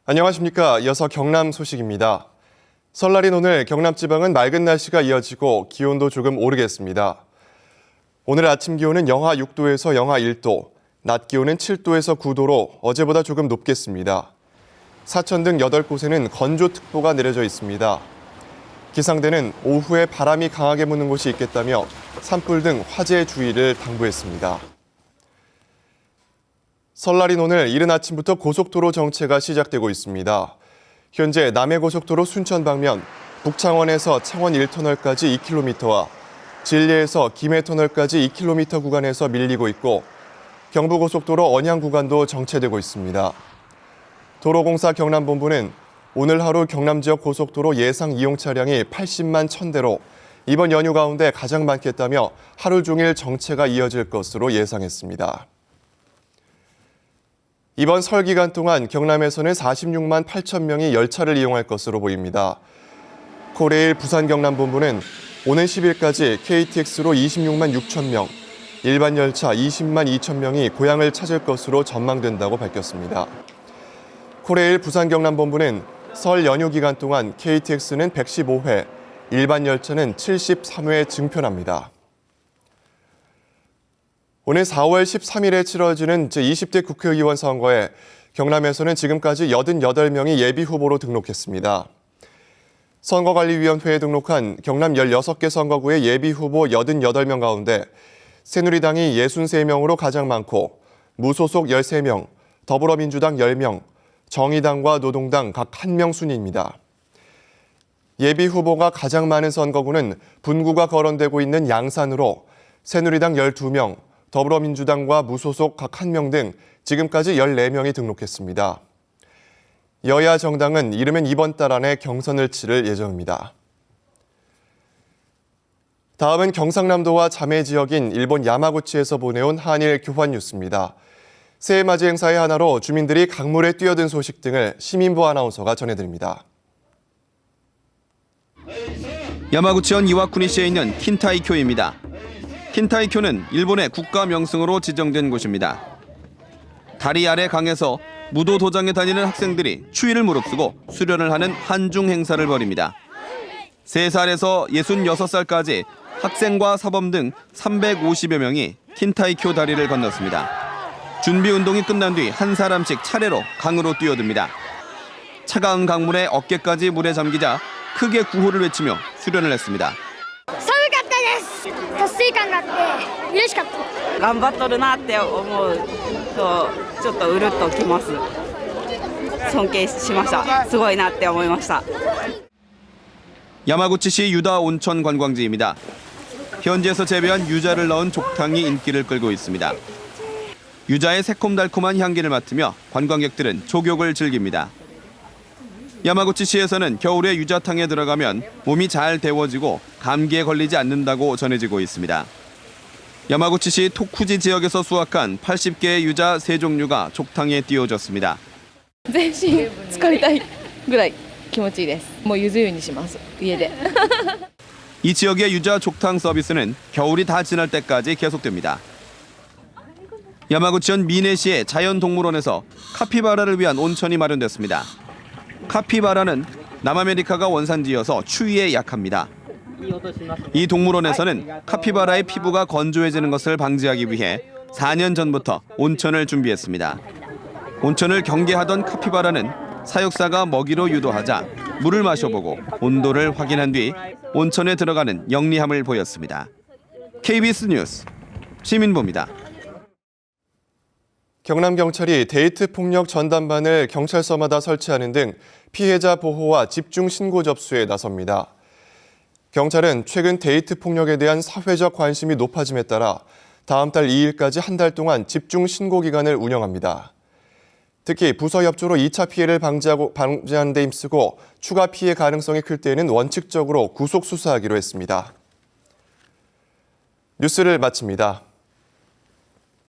안녕하십니까. 이어서 경남 소식입니다. 설날인 오늘 경남 지방은 맑은 날씨가 이어지고 기온도 조금 오르겠습니다. 오늘 아침 기온은 영하 6도에서 영하 1도, 낮 기온은 7도에서 9도로 어제보다 조금 높겠습니다. 사천 등 8곳에는 건조특보가 내려져 있습니다. 기상대는 오후에 바람이 강하게 부는 곳이 있겠다며 산불 등 화재 주의를 당부했습니다. 설날인 오늘 이른 아침부터 고속도로 정체가 시작되고 있습니다. 현재 남해고속도로 순천 방면 북창원에서 창원 1터널까지 2km와 진리에서 김해터널까지 2km 구간에서 밀리고 있고 경부고속도로 언양 구간도 정체되고 있습니다. 도로공사 경남본부는 오늘 하루 경남 지역 고속도로 예상 이용 차량이 80만 1,000대로 이번 연휴 가운데 가장 많겠다며 하루 종일 정체가 이어질 것으로 예상했습니다. 이번 설 기간 동안 경남에서는 46만 8천 명이 열차를 이용할 것으로 보입니다. 코레일 부산 경남본부는 오는 10일까지 KTX로 26만 6천 명, 일반 열차 20만 2천 명이 고향을 찾을 것으로 전망된다고 밝혔습니다. 코레일 부산 경남본부는 설 연휴 기간 동안 KTX는 115회, 일반 열차는 73회 증편합니다. 오늘 4월 13일에 치러지는 제20대 국회의원 선거에 경남에서는 지금까지 88명이 예비후보로 등록했습니다. 선거관리위원회에 등록한 경남 16개 선거구의 예비후보 88명 가운데 새누리당이 63명으로 가장 많고 무소속 13명, 더불어민주당 10명, 정의당과 노동당 각 1명 순입니다. 예비후보가 가장 많은 선거구는 분구가 거론되고 있는 양산으로 새누리당 12명, 더불어민주당과 무소속 각 1명 등 지금까지 14명이 등록했습니다. 여야 정당은 이르면 이번 달 안에 경선을 치를 예정입니다. 다음은 경상남도와 자매 지역인 일본 야마구치에서 보내온 한일 교환 뉴스입니다. 새해 맞이 행사의 하나로 주민들이 강물에 뛰어든 소식 등을 시민부 아나운서가 전해드립니다. 야마구치현 이와쿠니시에 있는 킨타이쿄입니다. 킨타이쿄는 일본의 국가 명승으로 지정된 곳입니다. 다리 아래 강에서 무도 도장에 다니는 학생들이 추위를 무릅쓰고 수련을 하는 한중 행사를 벌입니다. 3살에서 66살까지 학생과 사범 등 350여 명이 킨타이쿄 다리를 건넜습니다. 준비 운동이 끝난 뒤 한 사람씩 차례로 강으로 뛰어듭니다. 차가운 강물에 어깨까지 물에 잠기자 크게 구호를 외치며 수련을 했습니다. 達成感があって嬉しかった。頑張っとるなって思うとちょっとうるっときます。尊敬しました。すごいなって思いました。 야마구치시 유다 온천 관광지입니다. 현지에서 재배한 유자를 넣은 족탕이 인기를 끌고 있습니다. 유자의 새콤달콤한 향기를 맡으며 관광객들은 족욕을 즐깁니다. 야마구치시에서는 겨울에 유자탕에 들어가면 몸이 잘 데워지고 감기에 걸리지 않는다고 전해지고 있습니다. 야마구치시 토쿠지 지역에서 수확한 80개의 유자 3종류가 족탕에 띄워졌습니다. 全身浸かりたいぐらい気持ちいいです。もうゆず湯にします。家で。 이 지역의 유자 족탕 서비스는 겨울이 다 지날 때까지 계속됩니다. 야마구치현 미네시의 자연동물원에서 카피바라를 위한 온천이 마련됐습니다. 카피바라는 남아메리카가 원산지여서 추위에 약합니다. 이 동물원에서는 카피바라의 피부가 건조해지는 것을 방지하기 위해 4년 전부터 온천을 준비했습니다. 온천을 경계하던 카피바라는 사육사가 먹이로 유도하자 물을 마셔보고 온도를 확인한 뒤 온천에 들어가는 영리함을 보였습니다. KBS 뉴스 시민부입니다. 경남경찰이 데이트 폭력 전담반을 경찰서마다 설치하는 등 피해자 보호와 집중 신고 접수에 나섭니다. 경찰은 최근 데이트 폭력에 대한 사회적 관심이 높아짐에 따라 다음 달 2일까지 한 달 동안 집중 신고 기간을 운영합니다. 특히 부서 협조로 2차 피해를 방지하는 데 힘쓰고 추가 피해 가능성이 클 때에는 원칙적으로 구속 수사하기로 했습니다. 뉴스를 마칩니다.